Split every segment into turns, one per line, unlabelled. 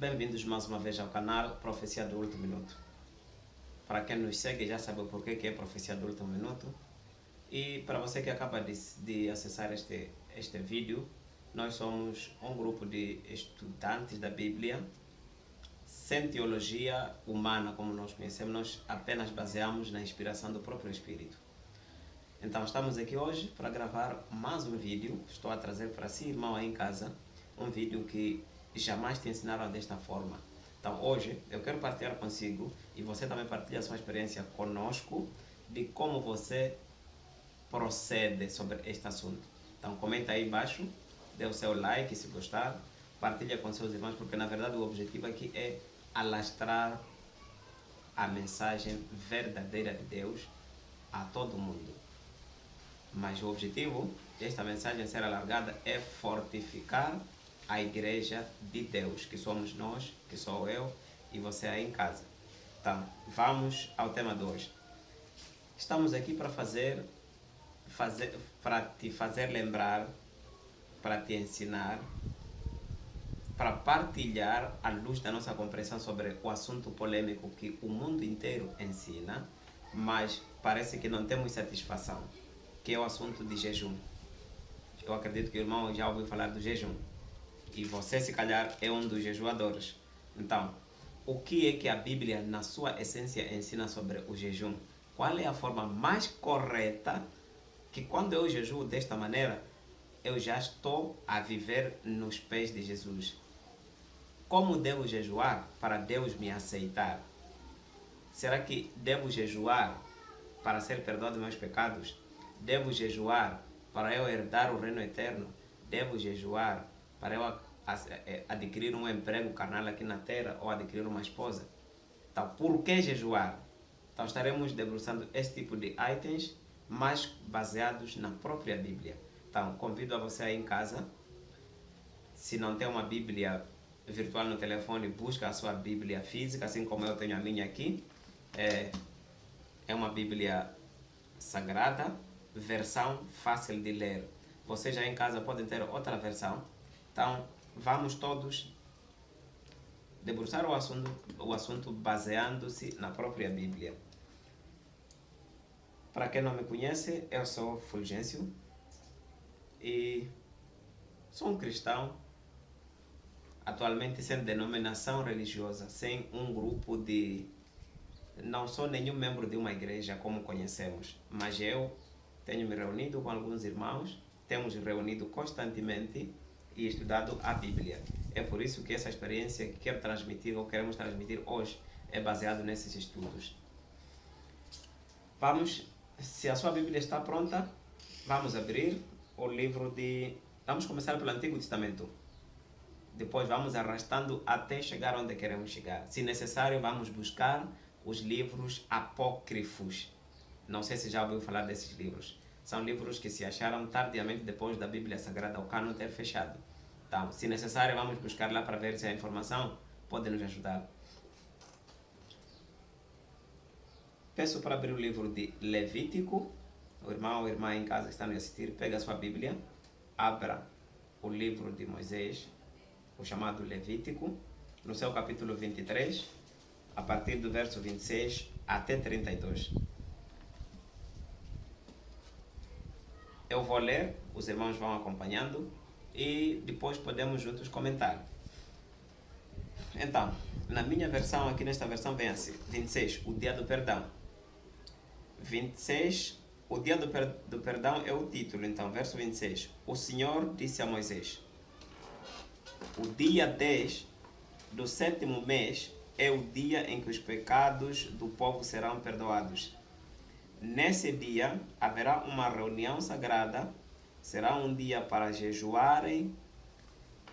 Bem-vindos mais uma vez ao canal Profecia do Último Minuto. Para quem nos segue já sabe o porquê que é Profecia do Último Minuto. E para você que acaba de acessar este vídeo, nós somos um grupo de estudantes da Bíblia, sem teologia humana como nós conhecemos, nós apenas baseamos na inspiração do próprio Espírito. Então estamos aqui hoje para gravar mais um vídeo. Estou a trazer para si, irmão, aí em casa, um vídeo que jamais te ensinaram desta forma. Então hoje eu quero partilhar consigo e você também partilha a sua experiência conosco de como você procede sobre este assunto. Então comenta aí embaixo, dê o seu like se gostar, partilha com seus irmãos, porque na verdade o objetivo aqui é alastrar a mensagem verdadeira de Deus a todo mundo. Mas o objetivo desta mensagem ser alargada é fortificar a igreja de Deus, que somos nós, que sou eu e você aí em casa. Então, vamos ao tema de hoje. Estamos aqui para para te fazer lembrar, para te ensinar, para partilhar à luz da nossa compreensão sobre o assunto polêmico que o mundo inteiro ensina, mas parece que não temos satisfação, que é o assunto de jejum. Eu acredito que o irmão já ouviu falar do jejum. E você, se calhar, é um dos jejuadores. Então, o que é que a Bíblia, na sua essência, ensina sobre o jejum? Qual é a forma mais correta que, quando eu jejuo desta maneira, eu já estou a viver nos pés de Jesus? Como devo jejuar para Deus me aceitar? Será que devo jejuar para ser perdoado dos meus pecados? Devo jejuar para eu herdar o reino eterno? Devo jejuar para eu adquirir um emprego carnal aqui na terra ou adquirir uma esposa? Então, por que jejuar? Então, estaremos debruçando esse tipo de itens, mas baseados na própria Bíblia. Então, convido a você aí em casa, se não tem uma Bíblia virtual no telefone, busca a sua Bíblia física, assim como eu tenho a minha aqui. É uma Bíblia sagrada, versão fácil de ler. Vocês já em casa podem ter outra versão. Então, vamos todos debruçar o assunto baseando-se na própria Bíblia. Para quem não me conhece, eu sou Fulgêncio e sou um cristão, atualmente sem denominação religiosa, sem um grupo de... Não sou nenhum membro de uma igreja como conhecemos, mas eu tenho me reunido com alguns irmãos, temos reunido constantemente e estudado a Bíblia. É por isso que essa experiência que quero transmitir ou queremos transmitir hoje é baseado nesses estudos. Se a sua Bíblia está pronta, vamos abrir o livro de... Vamos começar pelo Antigo Testamento. Depois vamos arrastando até chegar onde queremos chegar. Se necessário, vamos buscar os livros apócrifos. Não sei se já ouviu falar desses livros. São livros que se acharam tardiamente depois da Bíblia Sagrada, o cânon ter fechado. Então, se necessário, vamos buscar lá para ver se a informação pode nos ajudar. Peço para abrir o livro de Levítico. O irmão ou irmã em casa que está nos assistir, pega a sua Bíblia, abra o livro de Moisés, o chamado Levítico, no seu capítulo 23, a partir do verso 26 até 32. Eu vou ler, os irmãos vão acompanhando e depois podemos juntos comentar. Então, na minha versão, aqui nesta versão vem assim, 26, o dia do perdão. 26, o dia do perdão é o título, então, verso 26. O Senhor disse a Moisés: o dia 10 do 7º mês é o dia em que os pecados do povo serão perdoados. Nesse dia haverá uma reunião sagrada, será um dia para jejuarem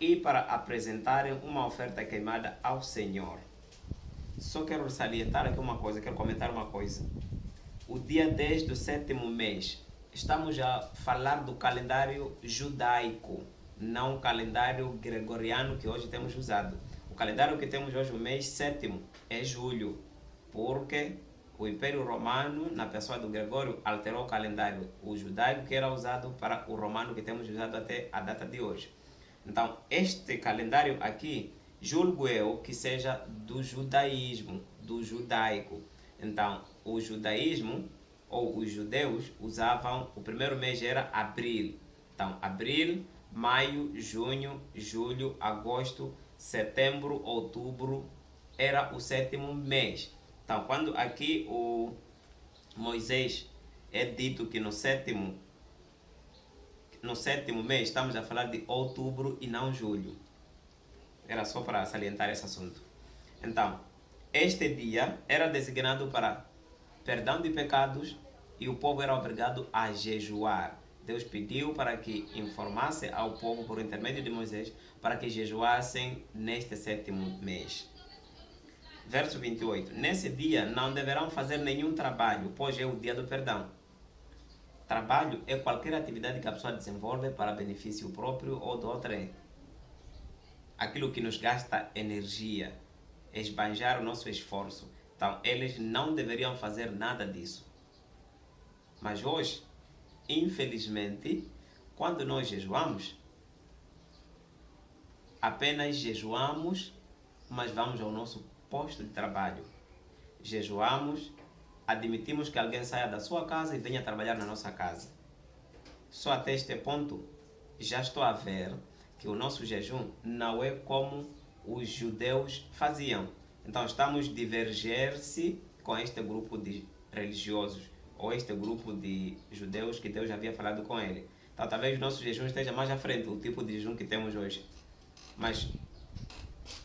e para apresentarem uma oferta queimada ao Senhor. Só quero salientar aqui uma coisa, quero comentar uma coisa. O dia 10 do 7º mês, estamos a falar do calendário judaico, não o calendário gregoriano que hoje temos usado. O calendário que temos hoje, o mês 7º, é julho, porque o Império Romano, na pessoa do Gregório, alterou o calendário, o judaico que era usado para o romano que temos usado até a data de hoje. Então, este calendário aqui julgo eu que seja do judaísmo, do judaico. Então, o judaísmo ou os judeus usavam, o primeiro mês era abril. Então, abril, maio, junho, julho, agosto, setembro, outubro era o sétimo mês. Então, quando aqui o Moisés é dito que no sétimo mês estamos a falar de outubro e não julho. Era só para salientar esse assunto. Então, este dia era designado para perdão de pecados e o povo era obrigado a jejuar. Deus pediu para que informasse ao povo por intermédio de Moisés para que jejuassem neste sétimo mês. Verso 28. Nesse dia não deverão fazer nenhum trabalho, pois é o dia do perdão. Trabalho é qualquer atividade que a pessoa desenvolve para benefício próprio ou de outrem. Aquilo que nos gasta energia, esbanjar o nosso esforço. Então, eles não deveriam fazer nada disso. Mas hoje, infelizmente, quando nós jejuamos, apenas jejuamos, mas vamos ao nosso posto de trabalho. Jejuamos, admitimos que alguém saia da sua casa e venha trabalhar na nossa casa. Só até este ponto, já estou a ver que o nosso jejum não é como os judeus faziam. Então estamos a divergir-se com este grupo de religiosos ou este grupo de judeus que Deus já havia falado com ele. Então talvez o nosso jejum esteja mais à frente, o tipo de jejum que temos hoje. Mas,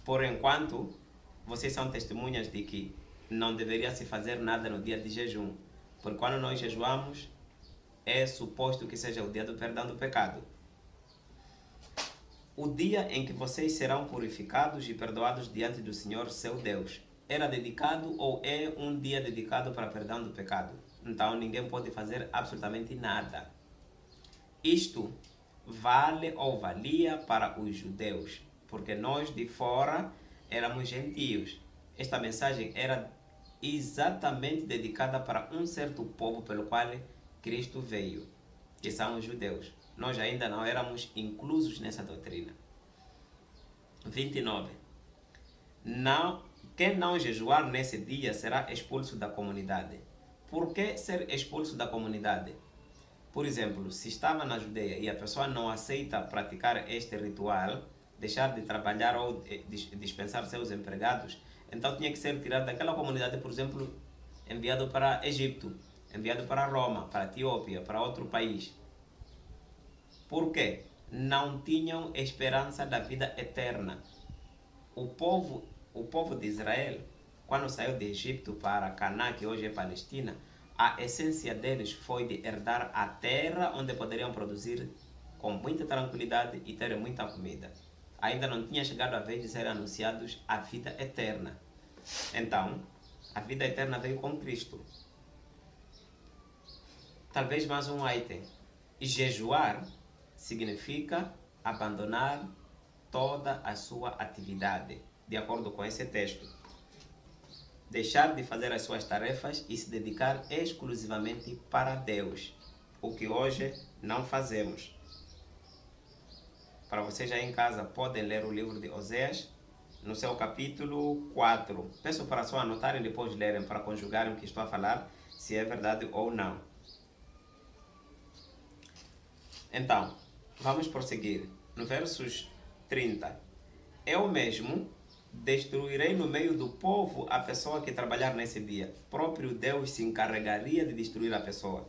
por enquanto, vocês são testemunhas de que não deveria se fazer nada no dia de jejum. Porque quando nós jejuamos, é suposto que seja o dia do perdão do pecado. O dia em que vocês serão purificados e perdoados diante do Senhor, seu Deus, era dedicado ou é um dia dedicado para perdão do pecado. Então ninguém pode fazer absolutamente nada. Isto vale ou valia para os judeus, porque nós de fora éramos gentios. Esta mensagem era exatamente dedicada para um certo povo pelo qual Cristo veio, que são os judeus. Nós ainda não éramos inclusos nessa doutrina. 29. Quem não jejuar nesse dia será expulso da comunidade. Por que ser expulso da comunidade? Por exemplo, se estava na Judeia e a pessoa não aceita praticar este ritual, deixar de trabalhar ou dispensar seus empregados, então tinha que ser tirado daquela comunidade, por exemplo, enviado para Egito, enviado para Roma, para Etiópia, para outro país. Por quê? Não tinham esperança da vida eterna. O povo de Israel, quando saiu de Egito para Canaã, que hoje é Palestina, a essência deles foi de herdar a terra onde poderiam produzir com muita tranquilidade e ter muita comida. Ainda não tinha chegado a vez de serem anunciados a vida eterna. Então, a vida eterna veio com Cristo. Talvez mais um item. Jejuar significa abandonar toda a sua atividade, de acordo com esse texto. Deixar de fazer as suas tarefas e se dedicar exclusivamente para Deus, o que hoje não fazemos. Para vocês aí em casa, podem ler o livro de Oséias, no seu capítulo 4. Peço para só anotarem e depois lerem, para conjugarem o que estou a falar, se é verdade ou não. Então, vamos prosseguir. No versos 30. Eu mesmo destruirei no meio do povo a pessoa que trabalhar nesse dia. Próprio Deus se encarregaria de destruir a pessoa.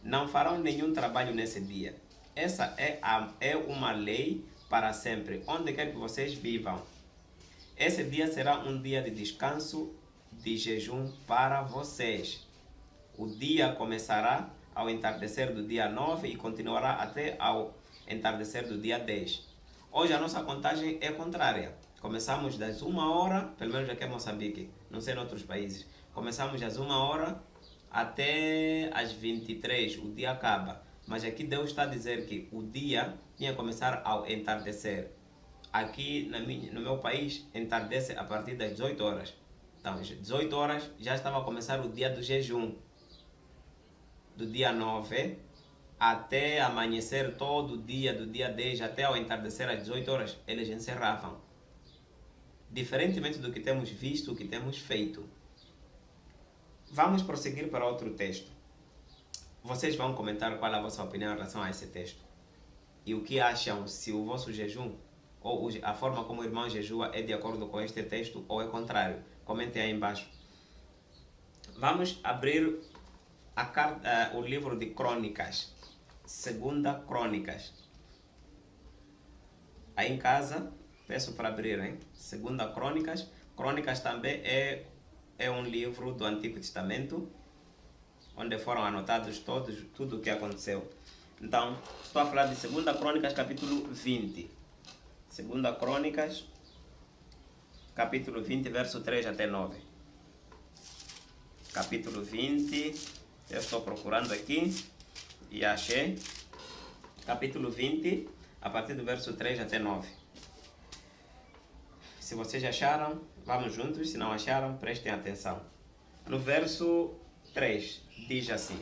Não farão nenhum trabalho nesse dia. Essa é uma lei para sempre, onde quer que vocês vivam. Esse dia será um dia de descanso, de jejum para vocês. O dia começará ao entardecer do dia 9 e continuará até ao entardecer do dia 10. Hoje a nossa contagem é contrária. Começamos das 1 hora, pelo menos aqui em Moçambique, não sei em outros países. Começamos às 1 hora até às 23, o dia acaba. Mas aqui Deus está a dizer que o dia tinha que começar ao entardecer. Aqui no meu país, entardece a partir das 18 horas. Então, às 18 horas já estava a começar o dia do jejum. Do dia 9 até amanhecer todo o dia, do dia 10 até ao entardecer às 18 horas, eles encerravam. diferentemente do que temos visto, o que temos feito. Vamos prosseguir para outro texto. Vocês vão comentar qual é a vossa opinião em relação a esse texto. E o que acham, se o vosso jejum ou a forma como o irmão jejua é de acordo com este texto ou é contrário. Comentem aí embaixo. Vamos abrir o livro de Crônicas. Segunda Crônicas. Aí em casa, peço para abrir, hein? Segunda Crônicas. Crônicas também é um livro do Antigo Testamento, onde foram anotados tudo o que aconteceu. Então, estou a falar de 2 Crônicas, capítulo 20. 2 Crônicas, capítulo 20, verso 3 até 9. Capítulo 20, eu estou procurando aqui e achei. Capítulo 20, a partir do verso 3 até 9. Se vocês acharam, vamos juntos. Se não acharam, prestem atenção. No verso 3, diz assim: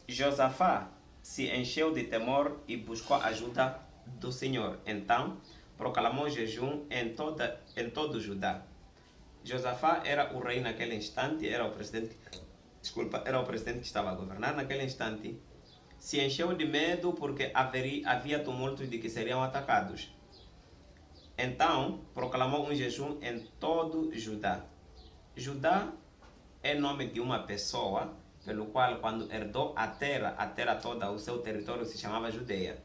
Josafá se encheu de temor e buscou ajuda do Senhor. Então, proclamou jejum em todo Judá. Josafá era o rei naquele instante, era o presidente que estava a governar naquele instante. Se encheu de medo porque havia tumultos de que seriam atacados. Então, proclamou um jejum em todo Judá. Judá é nome de uma pessoa, pelo qual, quando herdou a terra toda, o seu território se chamava Judeia.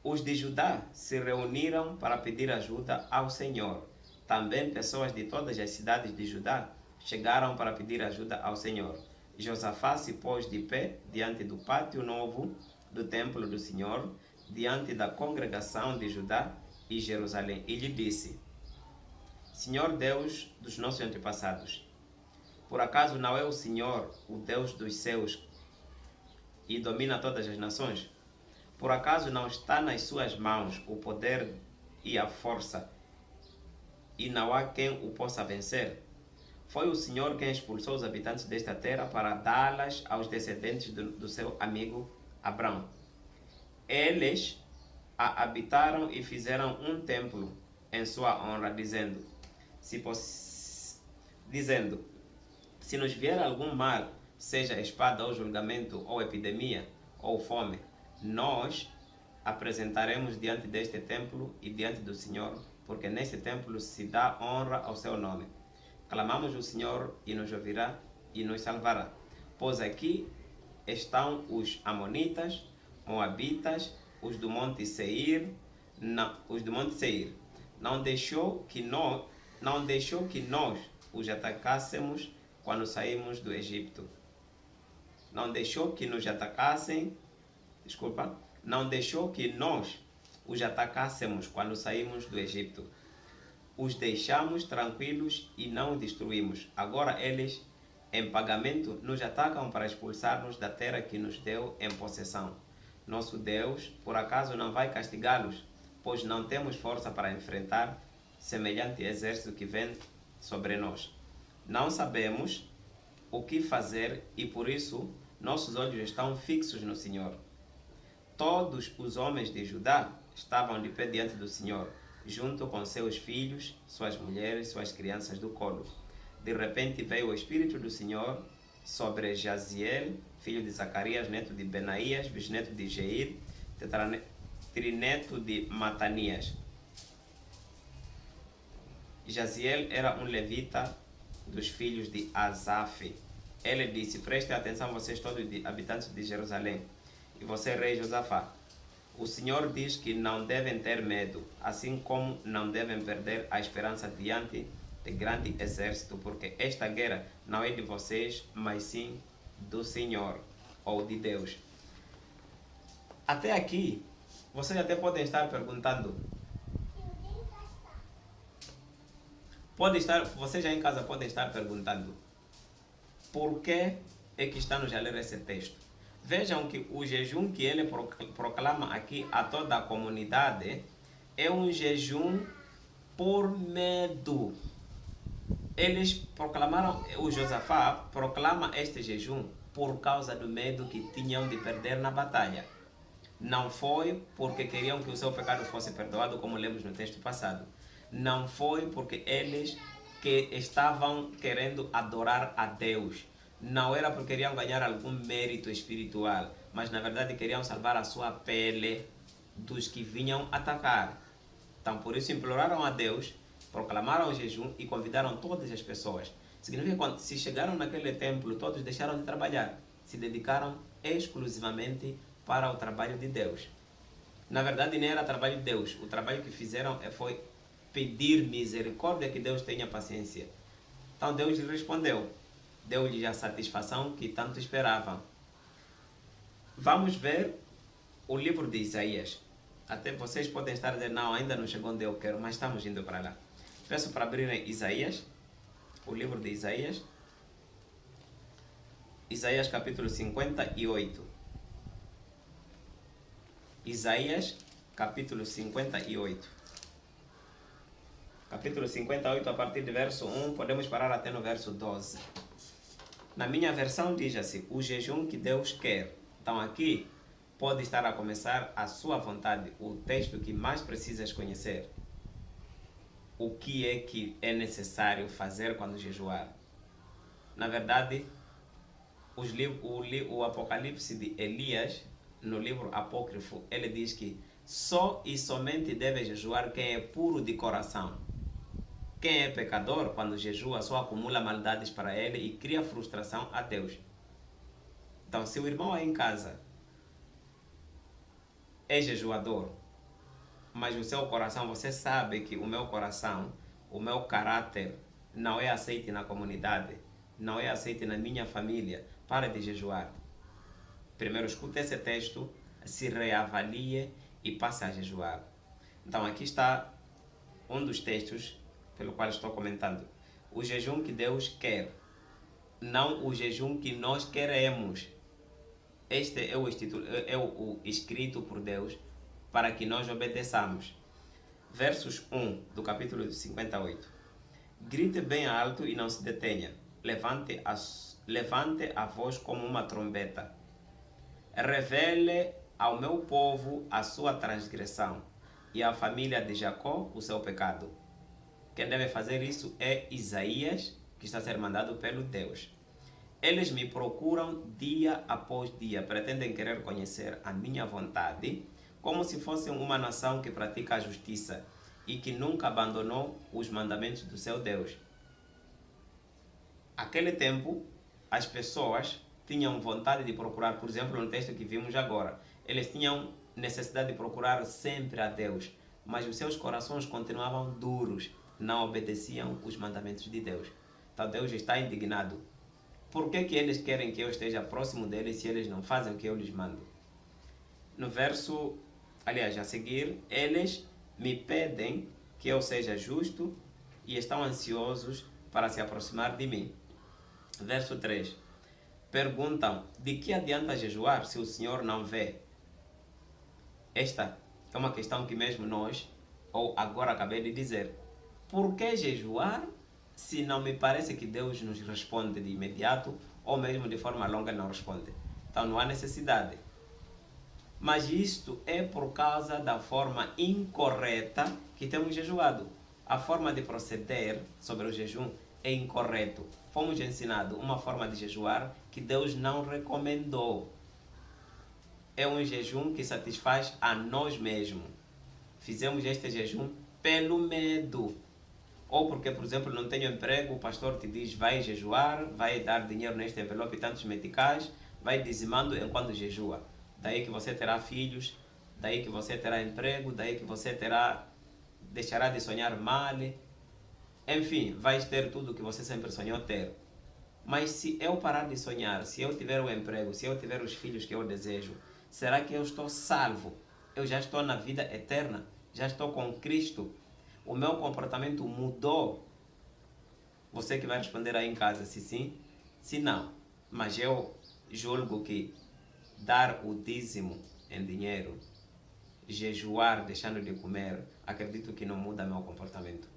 Os de Judá se reuniram para pedir ajuda ao Senhor. Também pessoas de todas as cidades de Judá chegaram para pedir ajuda ao Senhor. Josafá se pôs de pé diante do pátio novo do templo do Senhor, diante da congregação de Judá e Jerusalém, e lhe disse: Senhor Deus dos nossos antepassados, por acaso não é o Senhor, o Deus dos céus, e domina todas as nações? Por acaso não está nas suas mãos o poder e a força, e não há quem o possa vencer? Foi o Senhor quem expulsou os habitantes desta terra para dá-las aos descendentes do seu amigo Abrão. Eles a habitaram e fizeram um templo em sua honra, dizendo: se nos vier algum mal, seja espada ou julgamento, ou epidemia, ou fome, nós apresentaremos diante deste templo e diante do Senhor, porque neste templo se dá honra ao seu nome. Clamamos o Senhor e nos ouvirá e nos salvará. Pois aqui estão os amonitas, moabitas, os do monte Seir. Não deixou que nós os atacássemos quando saímos do Egito. Não deixou que nos os atacássemos quando saímos do Egito. Os deixamos tranquilos e não os destruímos. Agora eles, em pagamento, nos atacam para expulsar-nos da terra que nos deu em possessão. Nosso Deus, por acaso, não vai castigá-los, pois não temos força para enfrentar semelhante exército que vem sobre nós. Não sabemos o que fazer e por isso nossos olhos estão fixos no Senhor. Todos os homens de Judá estavam de pé diante do Senhor, junto com seus filhos, suas mulheres, suas crianças do colo. De repente veio o Espírito do Senhor sobre Jaziel, filho de Zacarias, neto de Benaías, bisneto de Jeir, trineto de Matanias. Jaziel era um levita dos filhos de Asaf. Ele disse: prestem atenção, vocês todos habitantes de Jerusalém, e você, rei Josafá. O Senhor diz que não devem ter medo, assim como não devem perder a esperança diante de grande exército, porque esta guerra não é de vocês, mas sim do Senhor, ou de Deus. Até aqui, vocês até podem estar perguntando, vocês já em casa podem estar perguntando, por que é que estamos a ler esse texto? Vejam que o jejum que ele proclama aqui a toda a comunidade é um jejum por medo. Eles proclamaram, o Josafá proclama este jejum por causa do medo que tinham de perder na batalha. Não foi porque queriam que o seu pecado fosse perdoado, como lemos no texto passado. Não foi porque eles que estavam querendo adorar a Deus. Não era porque queriam ganhar algum mérito espiritual, mas na verdade queriam salvar a sua pele dos que vinham atacar. Então, por isso imploraram a Deus, proclamaram o jejum e convidaram todas as pessoas. Significa que quando se chegaram naquele templo, todos deixaram de trabalhar, se dedicaram exclusivamente para o trabalho de Deus. Na verdade, nem era trabalho de Deus. O trabalho que fizeram foi pedir misericórdia, que Deus tenha paciência. Então Deus lhe respondeu, deu-lhes a satisfação que tanto esperavam. Vamos ver o livro de Isaías. Até vocês podem estar dizendo, não, ainda não chegou onde eu quero, mas estamos indo para lá. Peço para abrirem Isaías, o livro de Isaías. Isaías capítulo 58. Isaías capítulo 58. Capítulo 58, a partir do verso 1, podemos parar até no verso 12. Na minha versão diz assim, o jejum que Deus quer. Então aqui pode estar a começar a sua vontade, o texto que mais precisas conhecer. O que é necessário fazer quando jejuar? Na verdade, o Apocalipse de Elias, no livro apócrifo, ele diz que só e somente deve jejuar quem é puro de coração. Quem é pecador, quando jejua, só acumula maldades para ele e cria frustração a Deus. Então, se o irmão aí em casa é jejuador, mas o seu coração, você sabe que o meu coração, o meu caráter não é aceite na comunidade, não é aceite na minha família, para de jejuar. Primeiro escute esse texto, se reavalie e passe a jejuar. Então aqui está um dos textos pelo qual estou comentando. O jejum que Deus quer, não o jejum que nós queremos. Este é o escrito por Deus para que nós obedeçamos. Versos 1 do capítulo 58. Grite bem alto e não se detenha. Levante a voz como uma trombeta. Revele ao meu povo a sua transgressão e à família de Jacó o seu pecado. Quem deve fazer isso é Isaías, que está a ser mandado pelo Deus. Eles me procuram dia após dia, pretendem querer conhecer a minha vontade, como se fossem uma nação que pratica a justiça e que nunca abandonou os mandamentos do seu Deus. Naquele tempo, as pessoas tinham vontade de procurar, por exemplo, no texto que vimos agora, eles tinham necessidade de procurar sempre a Deus, mas os seus corações continuavam duros, não obedeciam os mandamentos de Deus. Então Deus está indignado. Por que eles querem que eu esteja próximo deles se eles não fazem o que eu lhes mando? No verso, aliás, a seguir, eles me pedem que eu seja justo e estão ansiosos para se aproximar de mim. Verso 3. Perguntam, de que adianta jejuar se o Senhor não vê? Esta é uma questão que mesmo nós, ou agora acabei de dizer, por que jejuar se não me parece que Deus nos responde de imediato ou mesmo de forma longa não responde? Então não há necessidade. Mas isto é por causa da forma incorreta que temos jejuado. A forma de proceder sobre o jejum é incorreto. Fomos ensinados uma forma de jejuar que Deus não recomendou. É um jejum que satisfaz a nós mesmos. Fizemos este jejum pelo medo. Ou porque, por exemplo, não tenho emprego, o pastor te diz, vai jejuar, vai dar dinheiro neste envelope, tantos meticais, vai dizimando enquanto jejua. Daí que você terá filhos, daí que você terá emprego, daí que você deixará de sonhar mal. Enfim, vais ter tudo o que você sempre sonhou ter. Mas se eu parar de sonhar, se eu tiver o emprego, se eu tiver os filhos que eu desejo, será que eu estou salvo? Eu já estou na vida eterna? Já estou com Cristo? O meu comportamento mudou? Você que vai responder aí em casa, se sim, se não. Mas eu julgo que dar o dízimo em dinheiro, jejuar deixando de comer, acredito que não muda meu comportamento.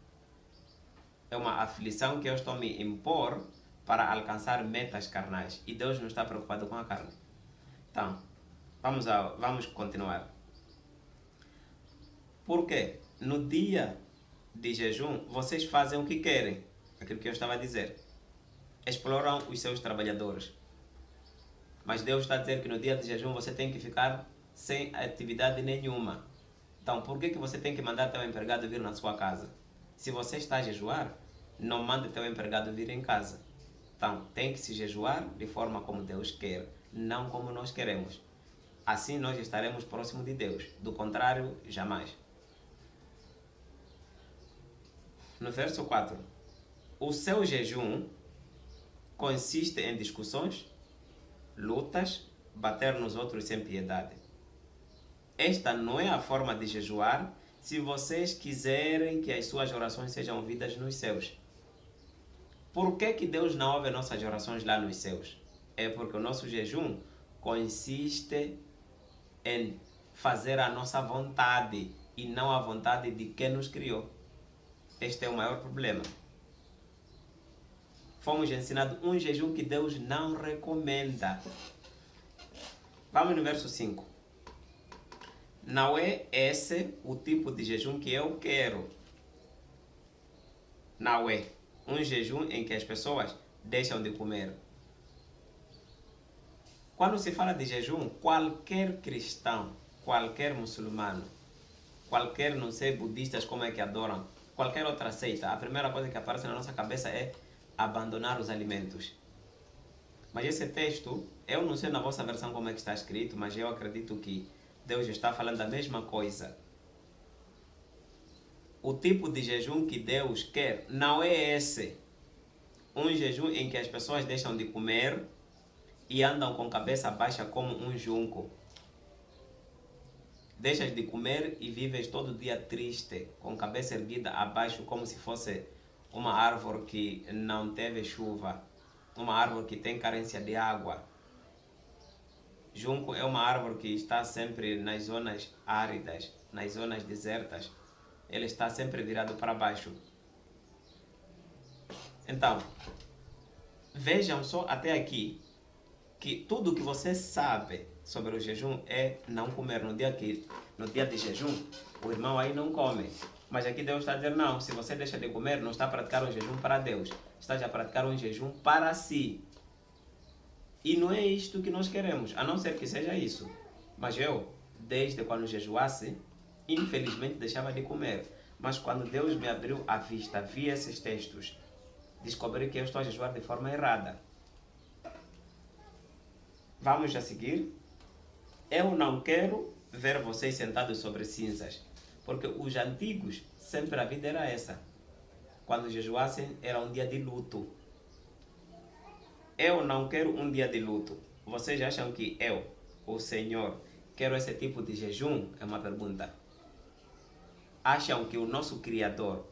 É uma aflição que eu estou me impor para alcançar metas carnais. E Deus não está preocupado com a carne. Então, Vamos continuar. Porque no dia de jejum, vocês fazem o que querem. Aquilo que eu estava a dizer. Exploram os seus trabalhadores. Mas Deus está a dizer que no dia de jejum você tem que ficar sem atividade nenhuma. Então, por que você tem que mandar teu empregado vir na sua casa? Se você está a jejuar, não mande teu empregado vir em casa. Então, tem que se jejuar de forma como Deus quer, não como nós queremos. Assim nós estaremos próximos de Deus. Do contrário, jamais. No verso 4. O seu jejum consiste em discussões, lutas, bater nos outros sem piedade. Esta não é a forma de jejuar se vocês quiserem que as suas orações sejam ouvidas nos céus. Por que Deus não ouve nossas orações lá nos céus? É porque o nosso jejum consiste em fazer a nossa vontade e não a vontade de quem nos criou. Este é o maior problema. Fomos ensinados um jejum que Deus não recomenda. Vamos no verso 5. Não é esse o tipo de jejum que eu quero. Não é um jejum em que as pessoas deixam de comer. Quando se fala de jejum, qualquer cristão, qualquer muçulmano, qualquer, não sei, budistas como é que adoram, qualquer outra seita, a primeira coisa que aparece na nossa cabeça é abandonar os alimentos. Mas esse texto, eu não sei na vossa versão como é que está escrito, mas eu acredito que Deus está falando a mesma coisa. O tipo de jejum que Deus quer não é esse. Um jejum em que as pessoas deixam de comer e andam com cabeça baixa como um junco. Deixas de comer e vives todo dia triste, com cabeça erguida abaixo, como se fosse uma árvore que não teve chuva, uma árvore que tem carência de água. Junco é uma árvore que está sempre nas zonas áridas, nas zonas desertas. Ele está sempre virado para baixo. Então, vejam só até aqui que tudo que você sabe sobre o jejum é não comer. No dia de jejum, o irmão aí não come. Mas aqui Deus está a dizer, não, se você deixa de comer, não está a praticar um jejum para Deus. Está a praticar um jejum para si. E não é isto que nós queremos, a não ser que seja isso. Mas eu, desde quando jejuasse, infelizmente deixava de comer. Mas quando Deus me abriu a vista, vi esses textos, descobri que eu estou a jejuar de forma errada. Vamos a seguir. Eu não quero ver vocês sentados sobre cinzas, porque os antigos, sempre a vida era essa. Quando jejuassem, era um dia de luto. Eu não quero um dia de luto. Vocês acham que eu, o Senhor, quero esse tipo de jejum? É uma pergunta. Acham que o nosso Criador,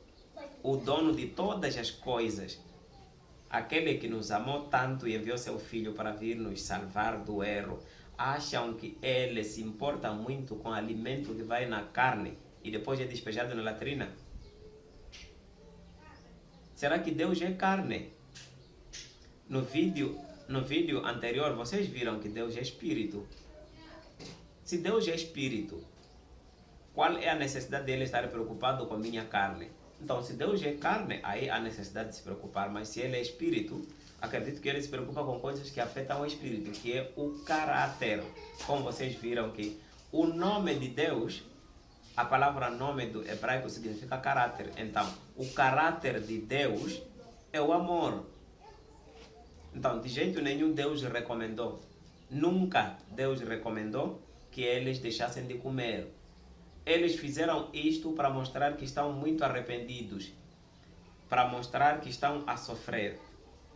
o dono de todas as coisas, aquele que nos amou tanto e enviou seu Filho para vir nos salvar do erro, acham que ele se importa muito com o alimento que vai na carne e depois é despejado na latrina? Será que Deus é carne? No vídeo anterior, vocês viram que Deus é espírito. Se Deus é espírito, qual é a necessidade dele estar preocupado com a minha carne? Então, se Deus é carne, aí há necessidade de se preocupar. Mas se ele é espírito, acredito que ele se preocupa com coisas que afetam o espírito, que é o caráter. Como vocês viram que o nome de Deus, a palavra nome do hebraico significa caráter. Então, o caráter de Deus é o amor. Então, de jeito nenhum Deus recomendou. Nunca Deus recomendou que eles deixassem de comer. Eles fizeram isto para mostrar que estão muito arrependidos, para mostrar que estão a sofrer.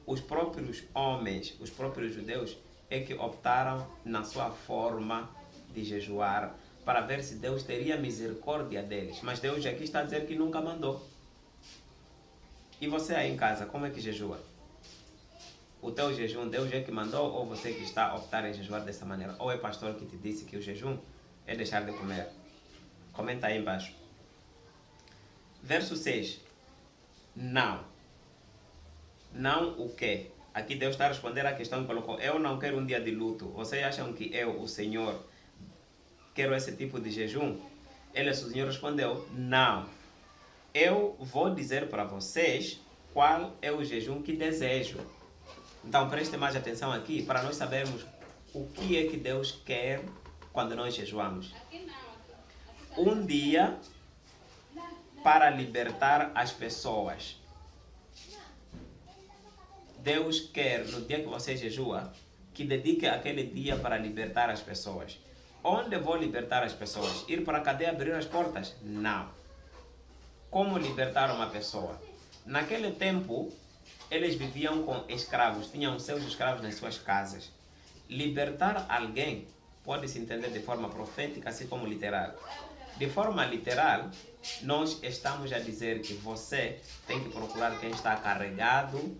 Os próprios homens, os próprios judeus, é que optaram na sua forma de jejuar, para ver se Deus teria misericórdia deles. Mas Deus aqui está a dizer que nunca mandou. E você aí em casa, como é que jejua? O teu jejum, Deus é que mandou, ou você que está a optar em jejuar dessa maneira? Ou é pastor que te disse que o jejum é deixar de comer? Comenta aí embaixo. Verso 6. Não. Não o quê? Aqui Deus está a responder à questão que colocou. Eu não quero um dia de luto. Vocês acham que eu, o Senhor, quero esse tipo de jejum? Ele, o Senhor, respondeu: não. Eu vou dizer para vocês qual é o jejum que desejo. Então preste mais atenção aqui para nós sabermos o que é que Deus quer quando nós jejuamos. Um dia para libertar as pessoas. Deus quer, no dia que você jejua, que dedique aquele dia para libertar as pessoas. Onde vou libertar as pessoas? Ir para a cadeia abrir as portas? Não. Como libertar uma pessoa? Naquele tempo, eles viviam com escravos, tinham seus escravos nas suas casas. Libertar alguém pode se entender de forma profética, assim como literal. De forma literal, nós estamos a dizer que você tem que procurar quem está carregado,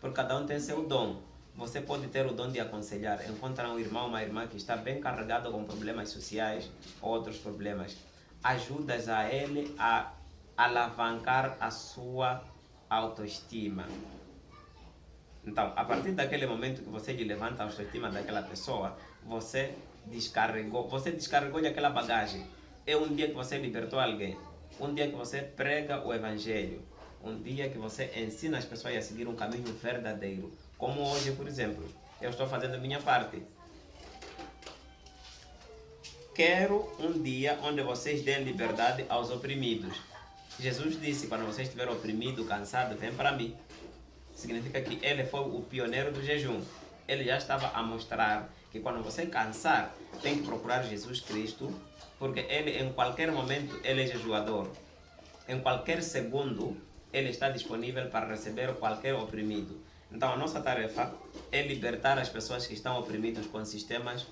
porque cada um tem seu dom. Você pode ter o dom de aconselhar. Encontra um irmão, uma irmã que está bem carregado com problemas sociais ou outros problemas. Ajudas a ele a alavancar a sua autoestima. Então, a partir daquele momento que você levanta a autoestima daquela pessoa, você descarregou aquela bagagem. É um dia que você libertou alguém. Um dia que você prega o evangelho. Um dia que você ensina as pessoas a seguir um caminho verdadeiro. Como hoje, por exemplo, eu estou fazendo a minha parte. Quero um dia onde vocês deem liberdade aos oprimidos. Jesus disse, quando você estiver oprimido, cansado, vem para mim. Significa que ele foi o pioneiro do jejum. Ele já estava a mostrar que quando você cansar, tem que procurar Jesus Cristo, porque ele em qualquer momento ele é jejuador. Em qualquer segundo, ele está disponível para receber qualquer oprimido. Então a nossa tarefa é libertar as pessoas que estão oprimidas com sistemas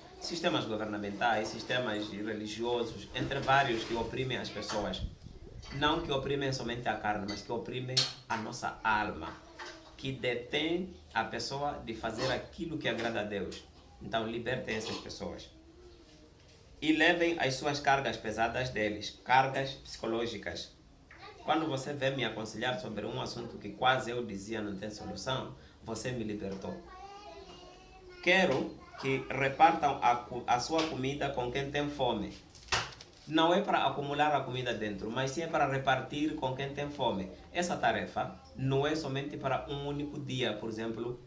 governamentais, sistemas religiosos, entre vários que oprimem as pessoas. Não que oprimem somente a carne, mas que oprimem a nossa alma, que detém a pessoa de fazer aquilo que agrada a Deus. Então libertem essas pessoas. E levem as suas cargas pesadas deles, cargas psicológicas. Quando você vem me aconselhar sobre um assunto que quase eu dizia não tem solução, você me libertou. Quero que repartam a sua comida com quem tem fome. Não é para acumular a comida dentro, mas sim é para repartir com quem tem fome. Essa tarefa não é somente para um único dia. Por exemplo,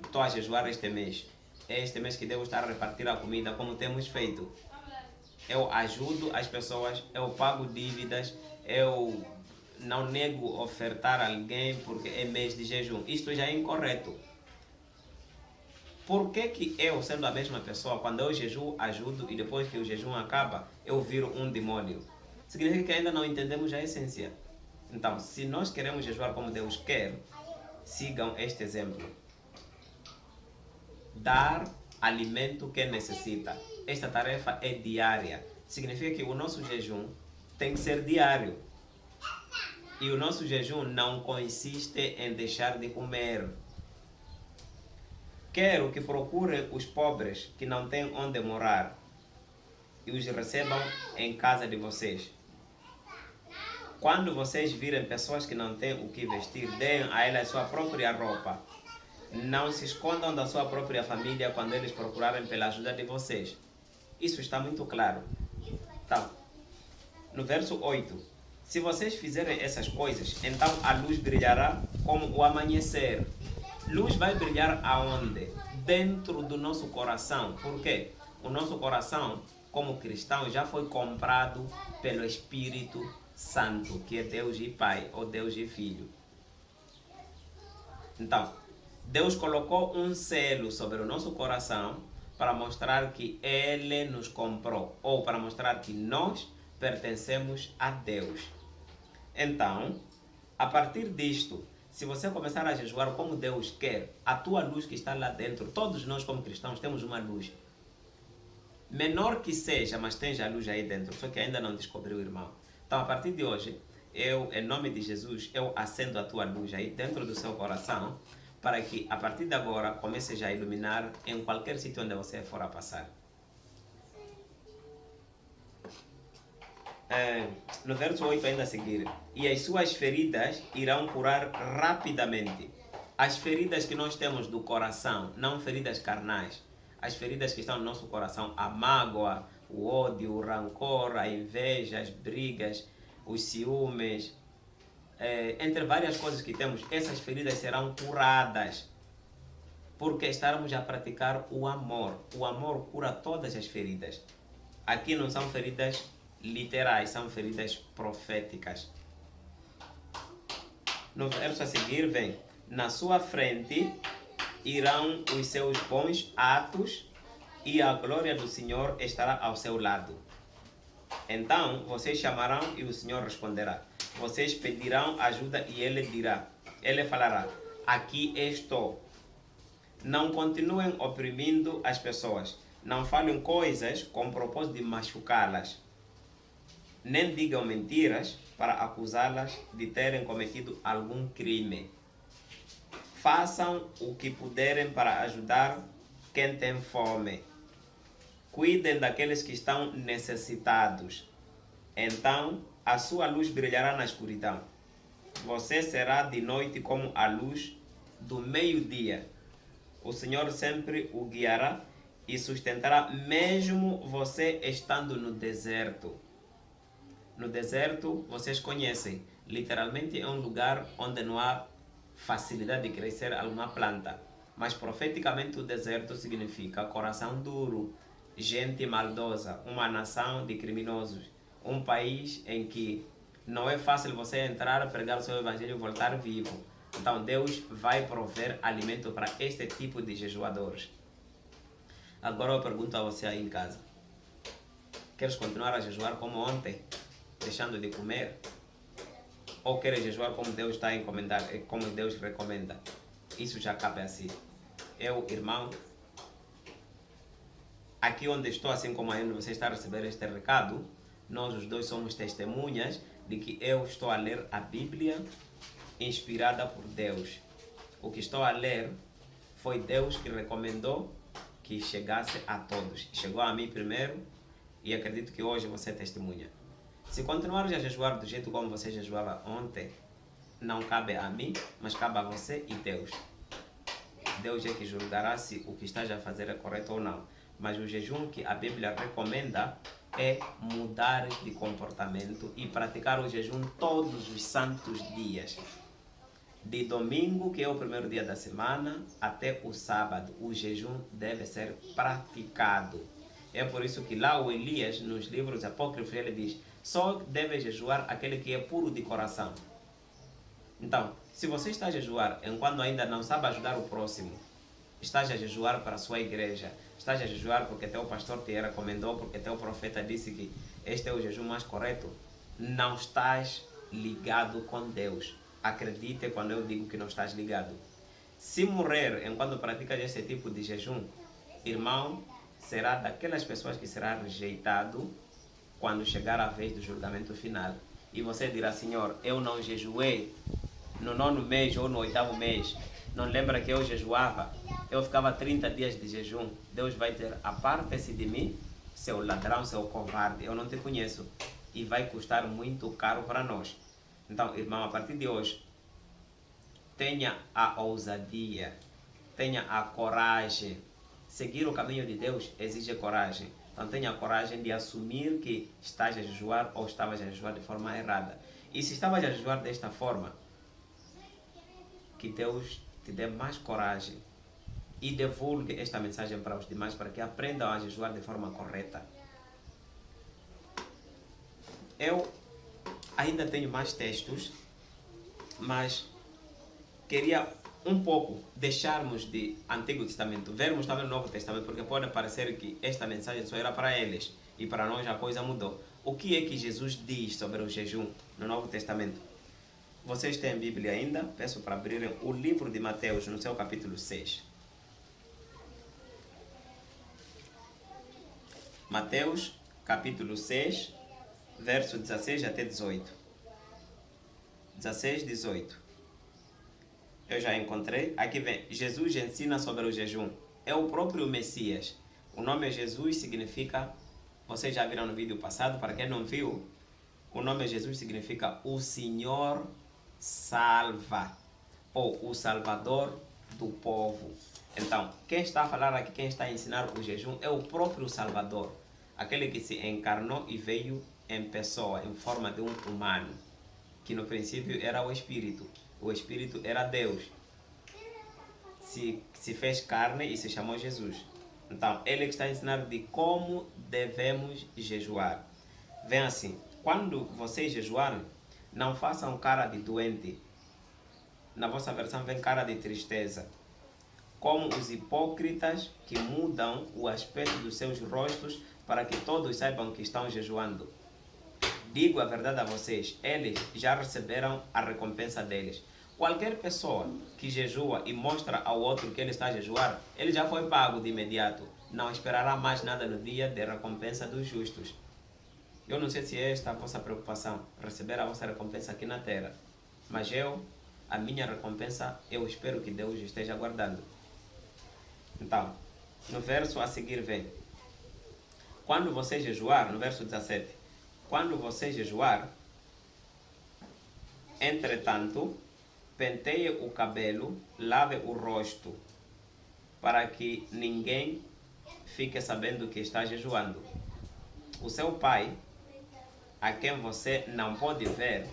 estou a jejuar este mês. É este mês que devo estar a repartir a comida como temos feito. Eu ajudo as pessoas, eu pago dívidas, eu não nego ofertar a alguém porque é mês de jejum. Isto já é incorreto. Por que eu, sendo a mesma pessoa, quando eu jejuo, ajudo e depois que o jejum acaba, eu viro um demônio? Significa que ainda não entendemos a essência. Então, se nós queremos jejuar como Deus quer, sigam este exemplo. Dar alimento que necessita. Esta tarefa é diária. Significa que o nosso jejum tem que ser diário. E o nosso jejum não consiste em deixar de comer. Quero que procurem os pobres que não têm onde morar e os recebam em casa de vocês. Quando vocês virem pessoas que não têm o que vestir, deem a elas a sua própria roupa. Não se escondam da sua própria família quando eles procurarem pela ajuda de vocês. Isso está muito claro. Então, no verso 8. Se vocês fizerem essas coisas, então a luz brilhará como o amanhecer. Luz vai brilhar aonde? Dentro do nosso coração. Por quê? O nosso coração, como cristão, já foi comprado pelo Espírito Santo, que é Deus e Pai, ou Deus e Filho. Então, Deus colocou um selo sobre o nosso coração para mostrar que Ele nos comprou, ou para mostrar que nós pertencemos a Deus. Então, a partir disto, se você começar a jejuar como Deus quer, a tua luz que está lá dentro, todos nós como cristãos temos uma luz. Menor que seja, mas tem a luz aí dentro, só que ainda não descobriu o irmão. Então, a partir de hoje, eu, em nome de Jesus, eu acendo a tua luz aí dentro do seu coração, para que, a partir de agora, comece já a iluminar em qualquer sítio onde você for a passar. No verso 8 ainda a seguir, e as suas feridas irão curar rapidamente. As feridas que nós temos do coração, não feridas carnais. as feridas que estão no nosso coração, a mágoa, o ódio, o rancor, a inveja, as brigas, os ciúmes, entre várias coisas que temos, essas feridas serão curadas. Porque estarmos a praticar o amor. O amor cura todas as feridas. Aqui não são feridas literais, são feridas proféticas. No verso a seguir vem: na sua frente irão os seus bons atos e a glória do Senhor estará ao seu lado. Então vocês chamarão e o Senhor responderá. Vocês pedirão ajuda e ele falará: aqui estou. Não continuem oprimindo as pessoas. Não falem coisas com o propósito de machucá-las. Nem digam mentiras para acusá-las de terem cometido algum crime. Façam o que puderem para ajudar quem tem fome. Cuidem daqueles que estão necessitados. Então a sua luz brilhará na escuridão. Você será de noite como a luz do meio-dia. O Senhor sempre o guiará e sustentará mesmo você estando no deserto. No deserto, vocês conhecem, literalmente é um lugar onde não há facilidade de crescer alguma planta. Mas profeticamente o deserto significa coração duro, gente maldosa, uma nação de criminosos, um país em que não é fácil você entrar, pregar o seu evangelho e voltar vivo. Então Deus vai prover alimento para este tipo de jejuadores. Agora eu pergunto a você aí em casa: queres continuar a jejuar como ontem, deixando de comer? Ou queres jejuar como Deus está a encomendar, como Deus recomenda? Isso já cabe a si. Eu, irmão, aqui onde estou, assim como aí onde você está a receber este recado, nós os dois somos testemunhas de que eu estou a ler a Bíblia inspirada por Deus. O que estou a ler foi Deus que recomendou que chegasse a todos. Chegou a mim primeiro e acredito que hoje você é testemunha. Se continuares a jejuar do jeito como você jejuava ontem, não cabe a mim, mas cabe a você e Deus. Deus é que julgará se o que estás a fazer é correto ou não. Mas o jejum que a Bíblia recomenda é mudar de comportamento e praticar o jejum todos os santos dias. De domingo, que é o primeiro dia da semana, até o sábado, o jejum deve ser praticado. É por isso que lá o Elias, nos livros apócrifos, ele diz: só deve jejuar aquele que é puro de coração. Então, se você está a jejuar enquanto ainda não sabe ajudar o próximo, estás a jejuar para a sua igreja, estás a jejuar porque teu pastor te recomendou, porque teu profeta disse que este é o jejum mais correto, não estás ligado com Deus. Acredite quando eu digo que não estás ligado. Se morrer enquanto praticas esse tipo de jejum, irmão, será daquelas pessoas que será rejeitado quando chegar a vez do julgamento final. E você dirá: Senhor, eu não jejuei no 9º mês ou no 8º mês. Não lembra que eu jejuava? Eu ficava 30 dias de jejum. Deus vai dizer: aparte-se de mim, seu ladrão, seu covarde, eu não te conheço. E vai custar muito caro para nós. Então, irmão, a partir de hoje, tenha a ousadia, tenha a coragem. Seguir o caminho de Deus exige coragem. Então tenha a coragem de assumir que estás a jejuar ou estavas a jejuar de forma errada. E se estavas a jejuar desta forma, que Deus te dê mais coragem e divulgue esta mensagem para os demais, para que aprendam a jejuar de forma correta. Eu ainda tenho mais textos, mas queria um pouco deixarmos de Antigo Testamento, vermos também o Novo Testamento, porque pode parecer que esta mensagem só era para eles e para nós a coisa mudou. O que é que Jesus diz sobre o jejum no Novo Testamento? Vocês têm Bíblia ainda? Peço para abrirem o livro de Mateus no seu capítulo 6. Mateus, capítulo 6, verso 16 até 18. 16, 18. Eu já encontrei. Aqui vem: Jesus ensina sobre o jejum. É o próprio Messias. O nome Jesus significa, vocês já viram no vídeo passado, para quem não viu, o nome Jesus significa o Senhor salva, ou o Salvador do povo. Então, quem está a falar aqui, quem está a ensinar o jejum é o próprio Salvador, aquele que se encarnou e veio em pessoa, em forma de um humano, que no princípio era o Espírito era Deus, se fez carne e se chamou Jesus. Então, ele está a ensinar de como devemos jejuar. Vem assim, quando vocês jejuarem, não façam cara de doente. Na vossa versão vem cara de tristeza. Como os hipócritas que mudam o aspecto dos seus rostos para que todos saibam que estão jejuando. Digo a verdade a vocês, eles já receberam a recompensa deles. Qualquer pessoa que jejua e mostra ao outro que ele está a jejuar, ele já foi pago de imediato. Não esperará mais nada no dia de recompensa dos justos. Eu não sei se é esta a vossa preocupação, receber a vossa recompensa aqui na terra. Mas a minha recompensa, eu espero que Deus esteja guardando. Então, no verso a seguir vem: quando você jejuar, no verso 17, quando você jejuar, entretanto, penteie o cabelo, lave o rosto, para que ninguém fique sabendo que está jejuando. O seu pai, a quem você não pode ver,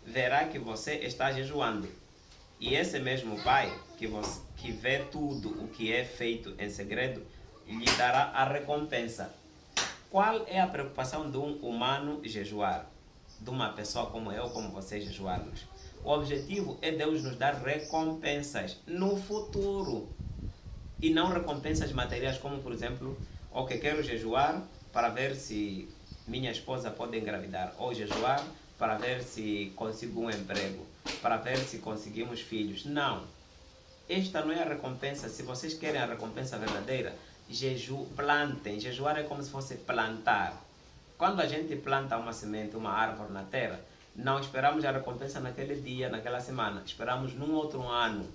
verá que você está jejuando. E esse mesmo pai, que vê tudo o que é feito em segredo, lhe dará a recompensa. Qual é a preocupação de um humano jejuar? De uma pessoa como eu, como você, jejuarmos? O objetivo é Deus nos dar recompensas no futuro. E não recompensas materiais, como por exemplo, ok, quero jejuar para ver se minha esposa pode engravidar, ou jejuar para ver se consigo um emprego, para ver se conseguimos filhos. Não. Esta não é a recompensa. Se vocês querem a recompensa verdadeira, plantem. Jejuar é como se fosse plantar. Quando a gente planta uma semente, uma árvore na terra, não esperamos a recompensa naquele dia, naquela semana. Esperamos num outro ano.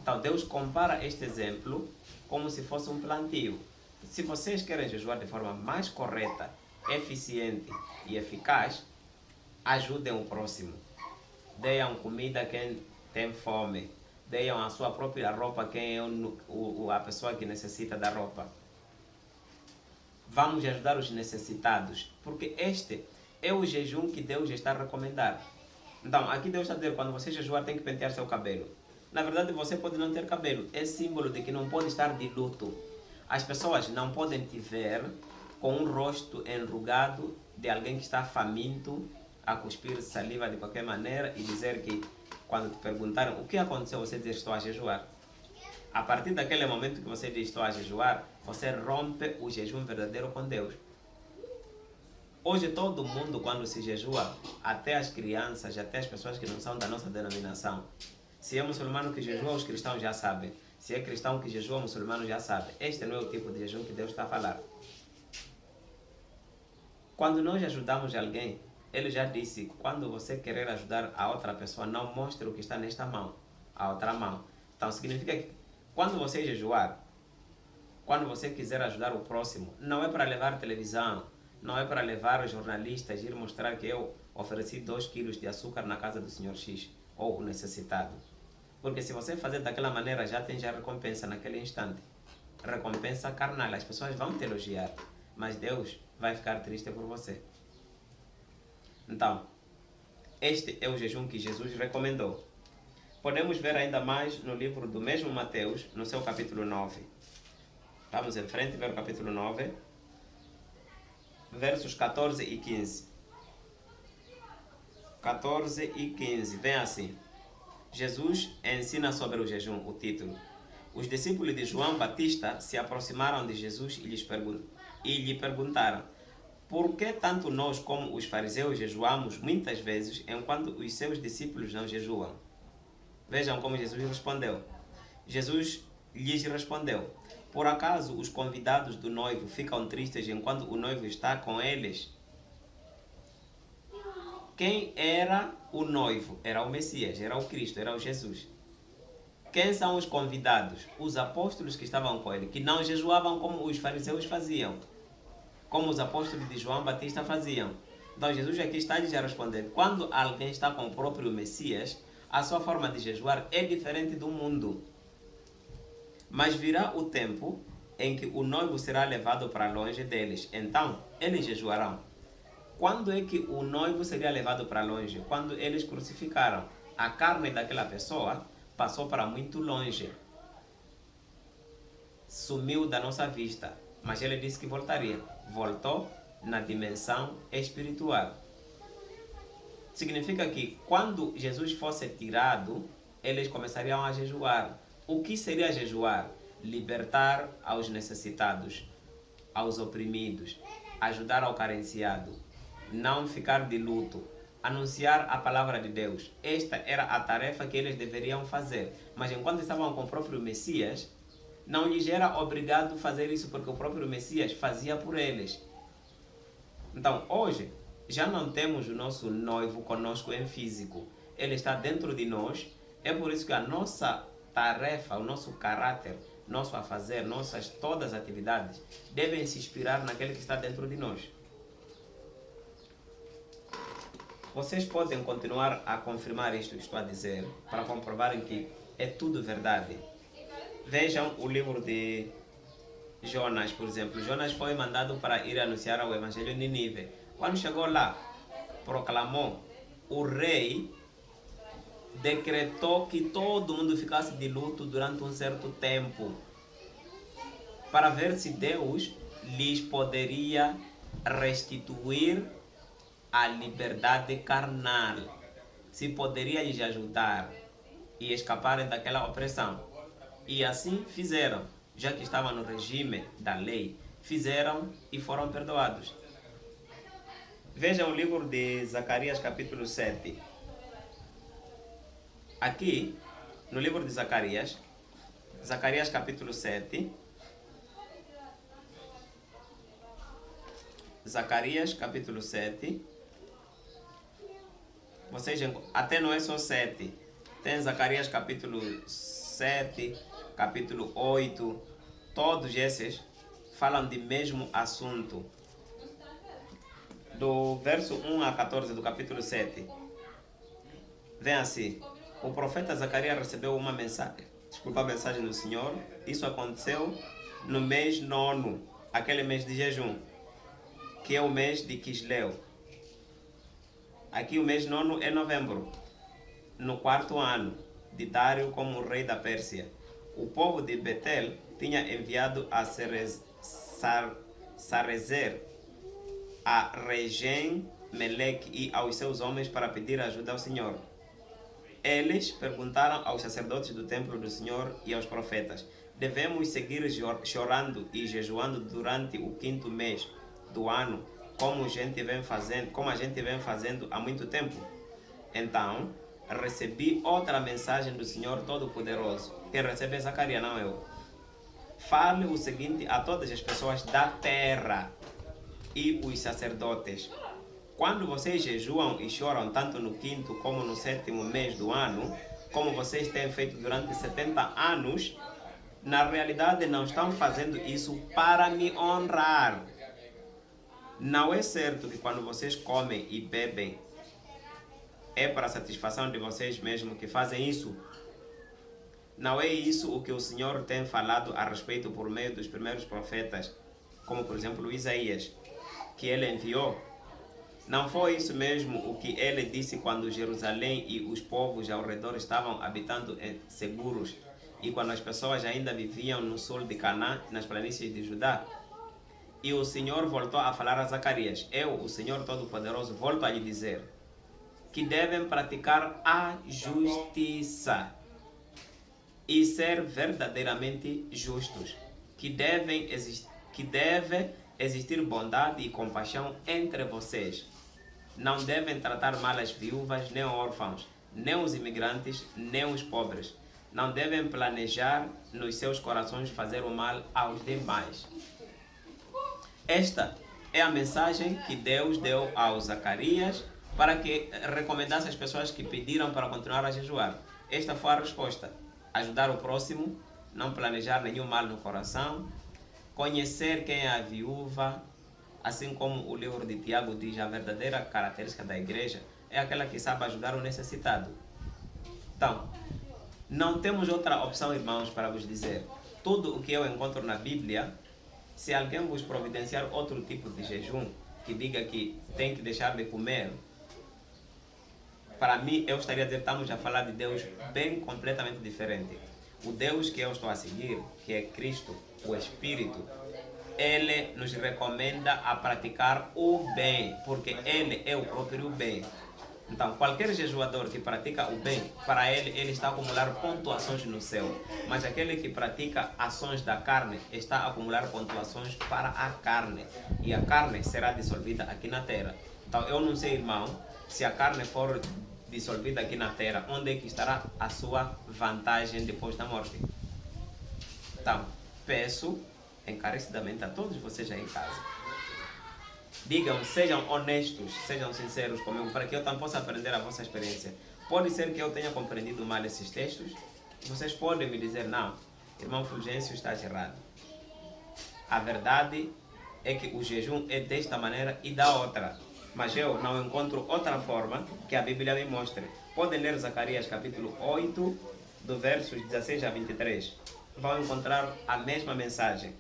Então Deus compara este exemplo como se fosse um plantio. Se vocês querem jejuar de forma mais correta, eficiente e eficaz, ajudem o próximo. Deem comida a quem tem fome. Deem a sua própria roupa a quem é a pessoa que necessita da roupa. Vamos ajudar os necessitados, porque este é o jejum que Deus está a recomendar. Então, aqui Deus está a dizer, quando você jejuar, tem que pentear seu cabelo. Na verdade, você pode não ter cabelo. É símbolo de que não pode estar de luto. As pessoas não podem te ver com um rosto enrugado de alguém que está faminto, a cuspir saliva de qualquer maneira e dizer que, quando te perguntaram o que aconteceu, você diz, estou a jejuar. A partir daquele momento que você diz, estou a jejuar, você rompe o jejum verdadeiro com Deus. Hoje todo mundo, quando se jejua, até as crianças, até as pessoas que não são da nossa denominação, se é muçulmano que jejua, os cristãos já sabem. Se é cristão que jejua, muçulmano já sabe. Este não é o tipo de jejum que Deus está a falar. Quando nós ajudamos alguém, ele já disse, quando você querer ajudar a outra pessoa, não mostre o que está nesta mão, a outra mão. Então significa que quando você jejuar, quando você quiser ajudar o próximo, não é para levar televisão, não é para levar os jornalistas e ir mostrar que eu ofereci 2 quilos de açúcar na casa do Sr. X, ou o necessitado. Porque se você fazer daquela maneira, já tem a recompensa naquele instante. Recompensa carnal, as pessoas vão te elogiar, mas Deus vai ficar triste por você. Então, este é o jejum que Jesus recomendou. Podemos ver ainda mais no livro do mesmo Mateus, no seu capítulo 9. Vamos em frente, ver o capítulo 9, versos 14 e 15. 14 e 15, vem assim. Jesus ensina sobre o jejum, o título. Os discípulos de João Batista se aproximaram de Jesus e lhe perguntaram: por que tanto nós como os fariseus jejuamos muitas vezes, enquanto os seus discípulos não jejuam? Vejam como Jesus respondeu. Jesus lhes respondeu: por acaso os convidados do noivo ficam tristes enquanto o noivo está com eles? Quem era o noivo? Era o Messias, era o Cristo, era o Jesus. Quem são os convidados? Os apóstolos que estavam com ele, que não jejuavam como os fariseus faziam, como os apóstolos de João Batista faziam. Então Jesus aqui está a responder: quando alguém está com o próprio Messias, a sua forma de jejuar é diferente do mundo. Mas virá o tempo em que o noivo será levado para longe deles. Então, eles jejuarão. Quando é que o noivo seria levado para longe? Quando eles crucificaram. A carne daquela pessoa passou para muito longe. Sumiu da nossa vista. Mas ele disse que voltaria. Voltou na dimensão espiritual. Significa que quando Jesus fosse tirado, eles começariam a jejuar. O que seria jejuar? Libertar aos necessitados, aos oprimidos, ajudar ao carenciado, não ficar de luto, anunciar a palavra de Deus. Esta era a tarefa que eles deveriam fazer. Mas enquanto estavam com o próprio Messias, não lhes era obrigado fazer isso, porque o próprio Messias fazia por eles. Então, hoje, já não temos o nosso noivo conosco em físico. Ele está dentro de nós. É por isso que a nossa tarefa, o nosso caráter, nosso a fazer, todas as atividades devem se inspirar naquele que está dentro de nós. Vocês podem continuar a confirmar isto que estou a dizer, para comprovarem que é tudo verdade. Vejam o livro de Jonas, por exemplo. Jonas foi mandado para ir anunciar o evangelho em Nínive. Quando chegou lá, proclamou, o rei decretou que todo mundo ficasse de luto durante um certo tempo, para ver se Deus lhes poderia restituir a liberdade carnal, se poderia lhes ajudar e escaparem daquela opressão. E assim fizeram, já que estavam no regime da lei, fizeram e foram perdoados. Vejam o livro de Zacarias capítulo 7. Aqui, no livro de Zacarias capítulo 7, Zacarias capítulo 7, vocês, até não é só 7, tem Zacarias capítulo 7, capítulo 8, todos esses falam do mesmo assunto. Do verso 1 a 14 do capítulo 7, vem assim: o profeta Zacarias recebeu uma mensagem, a mensagem do Senhor. Isso aconteceu no mês 9, aquele mês de jejum, que é o mês de Quisleu. Aqui o mês 9 é novembro, no 4º ano de Dário como rei da Pérsia. O povo de Betel tinha enviado a Sarezer, a Regem Meleque e aos seus homens para pedir ajuda ao Senhor. Eles perguntaram aos sacerdotes do templo do Senhor e aos profetas: devemos seguir chorando e jejuando durante o 5º mês do ano, como a gente vem fazendo há muito tempo? Então, recebi outra mensagem do Senhor Todo-Poderoso. Quem recebe é Zacarias, não eu. Fale o seguinte a todas as pessoas da terra e os sacerdotes: quando vocês jejuam e choram tanto no 5º como no 7º mês do ano, como vocês têm feito durante 70 anos, na realidade não estão fazendo isso para me honrar. Não é certo que quando vocês comem e bebem é para a satisfação de vocês mesmos que fazem isso. Não é isso o que o Senhor tem falado a respeito por meio dos primeiros profetas, como por exemplo Isaías, que ele enviou. Não foi isso mesmo o que ele disse quando Jerusalém e os povos ao redor estavam habitando seguros, e quando as pessoas ainda viviam no sul de Canaã, nas planícies de Judá? E o Senhor voltou a falar a Zacarias: eu, o Senhor Todo-Poderoso, volto a lhe dizer que devem praticar a justiça e ser verdadeiramente justos, que deve existir bondade e compaixão entre vocês. Não devem tratar mal as viúvas, nem órfãos, nem os imigrantes, nem os pobres. Não devem planejar nos seus corações fazer o mal aos demais. Esta é a mensagem que Deus deu ao Zacarias para que recomendasse as pessoas que pediram para continuar a jejuar. Esta foi a resposta: ajudar o próximo, não planejar nenhum mal no coração, conhecer quem é a viúva, assim como o livro de Tiago diz, a verdadeira característica da igreja é aquela que sabe ajudar o necessitado. Então, não temos outra opção, irmãos, para vos dizer. tudo o que eu encontro na Bíblia, se alguém vos providenciar outro tipo de jejum, que diga que tem que deixar de comer, para mim, eu estaria a dizer, estamos a falar de Deus bem completamente diferente. O Deus que eu estou a seguir, que é Cristo, o Espírito, Ele nos recomenda a praticar o bem, porque Ele é o próprio bem. Então, qualquer jejuador que pratica o bem, para ele está a acumular pontuações no céu. Mas aquele que pratica ações da carne, está a acumular pontuações para a carne. E a carne será dissolvida aqui na terra. Então, eu não sei, irmão, se a carne for dissolvida aqui na terra, onde é que estará a sua vantagem depois da morte? Então, peço encarecidamente a todos vocês aí em casa, digam, sejam honestos, sejam sinceros comigo, para que eu também possa aprender a vossa experiência. Pode ser que eu tenha compreendido mal esses textos, vocês podem me dizer, não, irmão Fulgêncio, estás errado. A verdade é que o jejum é desta maneira e da outra, mas eu não encontro outra forma que a Bíblia me mostre. Podem ler Zacarias capítulo 8, do versos 16 a 23. Vão encontrar a mesma mensagem.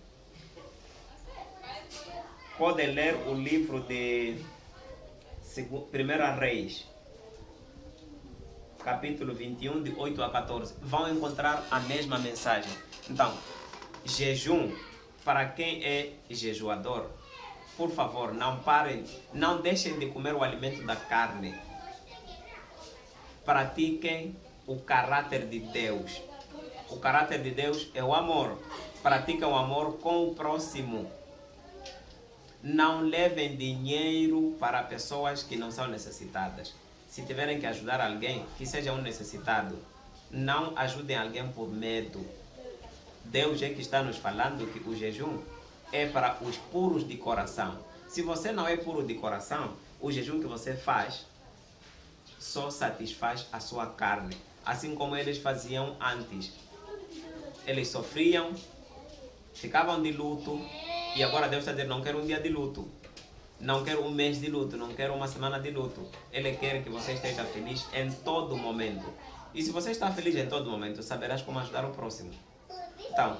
Podem ler o livro de 1 Reis, capítulo 21, de 8 a 14. Vão encontrar a mesma mensagem. Então, jejum, para quem é jejuador, por favor, não parem, não deixem de comer o alimento da carne. Pratiquem o caráter de Deus. O caráter de Deus é o amor. Praticam o amor com o próximo. Não levem dinheiro para pessoas que não são necessitadas. Se tiverem que ajudar alguém, que seja um necessitado. Não ajudem alguém por medo. Deus é que está nos falando que o jejum é para os puros de coração. Se você não é puro de coração, o jejum que você faz só satisfaz a sua carne. Assim como eles faziam antes. Eles sofriam, ficavam de luto, e agora Deus está dizendo, não quero um dia de luto, não quero um mês de luto, não quero uma semana de luto. Ele quer que você esteja feliz em todo momento. E se você está feliz em todo momento, saberás como ajudar o próximo. Então,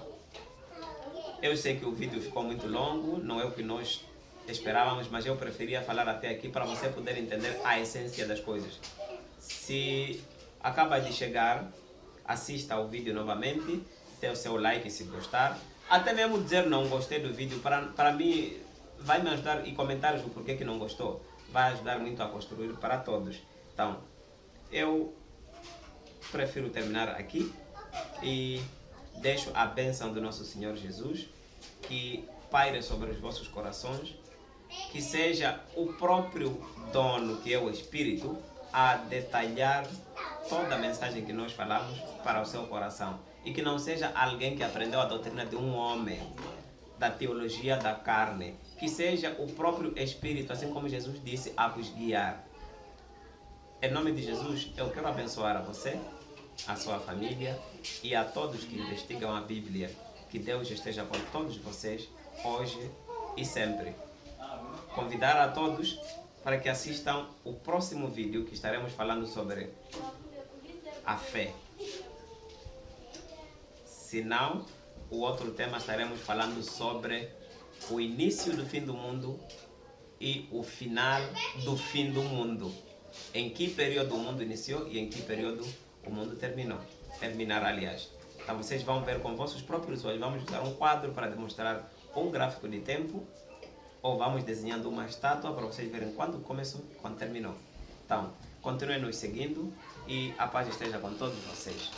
eu sei que o vídeo ficou muito longo, não é o que nós esperávamos, mas eu preferia falar até aqui para você poder entender a essência das coisas. Se acaba de chegar, assista ao vídeo novamente, dê o seu like se gostar. Até mesmo dizer não gostei do vídeo, para mim, vai me ajudar, e comentários do porquê que não gostou, vai ajudar muito a construir para todos. Então, eu prefiro terminar aqui e deixo a bênção do nosso Senhor Jesus, que paire sobre os vossos corações, que seja o próprio dono, que é o Espírito, a detalhar toda a mensagem que nós falamos para o seu coração. E que não seja alguém que aprendeu a doutrina de um homem, da teologia da carne. Que seja o próprio Espírito, assim como Jesus disse, a vos guiar. Em nome de Jesus, eu quero abençoar a você, a sua família e a todos que investigam a Bíblia. Que Deus esteja com todos vocês, hoje e sempre. Convidar a todos para que assistam o próximo vídeo, que estaremos falando sobre a fé. Se não, o outro tema estaremos falando sobre o início do fim do mundo e o final do fim do mundo. Em que período o mundo iniciou e em que período o mundo terminou. Terminará, aliás. Então vocês vão ver com vossos próprios olhos. Vamos usar um quadro para demonstrar um gráfico de tempo, ou vamos desenhando uma estátua para vocês verem quando começou e quando terminou. Então, continuem nos seguindo e a paz esteja com todos vocês.